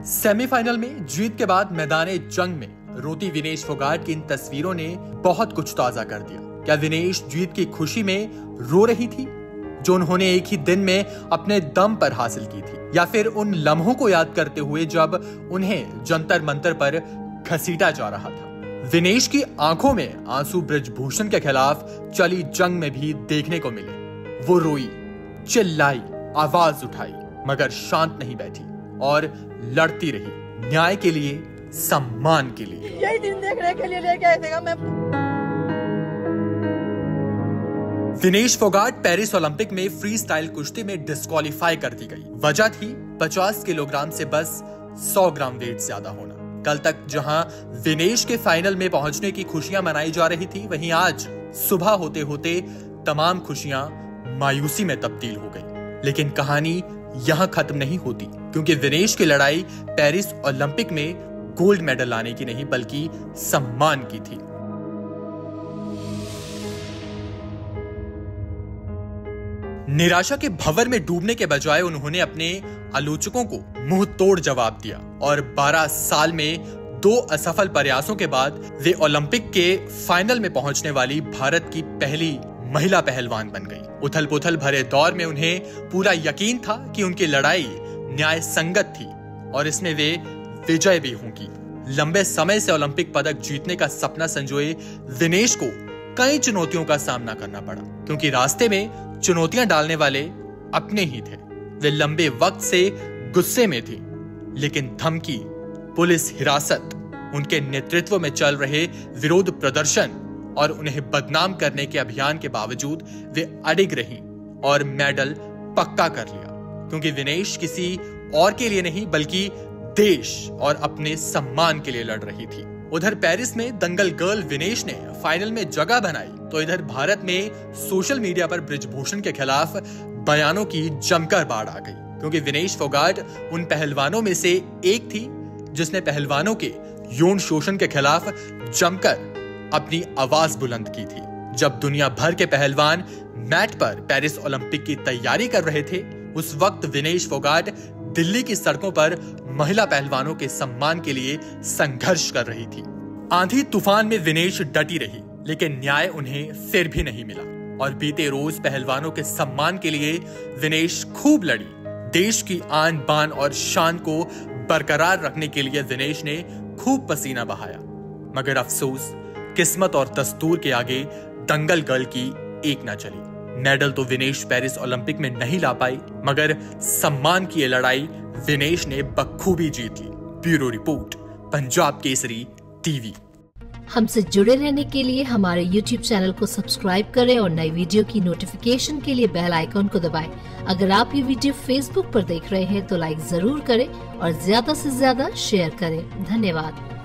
Semifinal में जीत के बाद मैदाने जंग में रोती विनेश फोगाट की इन तस्वीरों ने बहुत कुछ ताजा कर दिया। क्या विनेश जीत की खुशी में रो रही थी जो उन्होंने एक ही दिन में अपने दम पर हासिल की थी, या फिर उन लम्हों को याद करते हुए जब उन्हें जंतर मंतर पर घसीटा जा रहा था। विनेश की आंखों में आंसू ब्रजभूषण के खिलाफ चली जंग में भी देखने को मिले। वो रोई, चिल्लाई, आवाज उठाई, मगर शांत नहीं बैठी और लड़ती रही न्याय के लिए, सम्मान के लिए। यही दिन देखने के लिए लेके आए थे मैं। विनेश फोगाट पेरिस ओलंपिक में फ्री स्टाइल कुश्ती में डिस्क्वालीफाई कर दी गई। वजह थी 50 किलोग्राम से बस 100 ग्राम वेट ज्यादा होना। कल तक जहां विनेश के फाइनल में पहुंचने की खुशियां मनाई जा रही थी, वहीं आज सुबह होते होते तमाम खुशियां मायूसी में तब्दील हो गई। लेकिन कहानी यहां खत्म नहीं होती, क्योंकि विनेश की लड़ाई पेरिस ओलंपिक में गोल्ड मेडल लाने की नहीं बल्कि सम्मान की थी। निराशा के भंवर में डूबने के बजाय उन्होंने अपने आलोचकों को मुंह तोड़ जवाब दिया और 12 साल में 2 असफल प्रयासों के बाद वे ओलंपिक के फाइनल में पहुंचने वाली भारत की पहली महिला पहलवान बन गई। उथल पुथल भरे दौर में उन्हें पूरा यकीन था कि उनकी लड़ाई न्याय संगत थी और इसमें वे विजय भी होंगी। लंबे समय से ओलंपिक पदक जीतने का सपना संजोए विनेश को कई चुनौतियों का सामना करना पड़ा, क्योंकि रास्ते में चुनौतियां डालने वाले अपने ही थे। वे लंबे वक्त से गुस्से में थी, लेकिन धमकी, पुलिस हिरासत, उनके नेतृत्व में चल रहे विरोध प्रदर्शन और उन्हें बदनाम करने के अभियान के बावजूद वे अडिग रहीं और मेडल पक्का कर लिया, क्योंकि विनेश किसी और के लिए नहीं बल्कि देश और अपने सम्मान के लिए लड़ रही थी। उधर पेरिस में दंगल गर्ल विनेश ने फाइनल में जगह बनाई, तो इधर भारत में सोशल मीडिया पर ब्रजभूषण के खिलाफ बयानों की जमकर बाढ़ आ गई, क्योंकि विनेश फोगाट उन पहलवानों में से एक थी जिसने पहलवानों के यौन शोषण के खिलाफ जमकर अपनी आवाज बुलंद की थी। जब दुनिया भर के पहलवान मैट पर पेरिस ओलंपिक की तैयारी कर रहे थे, उस वक्त विनेश फोगाट दिल्ली की सड़कों पर महिला पहलवानों के सम्मान के लिए संघर्ष कर रही थी। आंधी तूफान में विनेश डटी रही, लेकिन न्याय उन्हें फिर भी नहीं मिला और बीते रोज पहलवानों के सम्मान के लिए विनेश खूब लड़ी। देश की आन बान और शान को बरकरार रखने के लिए विनेश ने खूब पसीना बहाया, मगर अफसोस किस्मत और दस्तूर के आगे दंगल गर्ल की एक ना चली। मेडल तो विनेश पेरिस ओलंपिक में नहीं ला पाई, मगर सम्मान की ये लड़ाई विनेश ने बखूबी जीत ली। Bureau report, Punjab Kesari TV. हमसे जुड़े रहने के लिए हमारे YouTube चैनल को सब्सक्राइब करें और नई वीडियो की नोटिफिकेशन के लिए बेल आइकॉन को दबाएं। अगर आप ये वीडियो Facebook पर देख रहे हैं तो लाइक जरूर करें और ज्यादा से ज्यादा शेयर करें। धन्यवाद।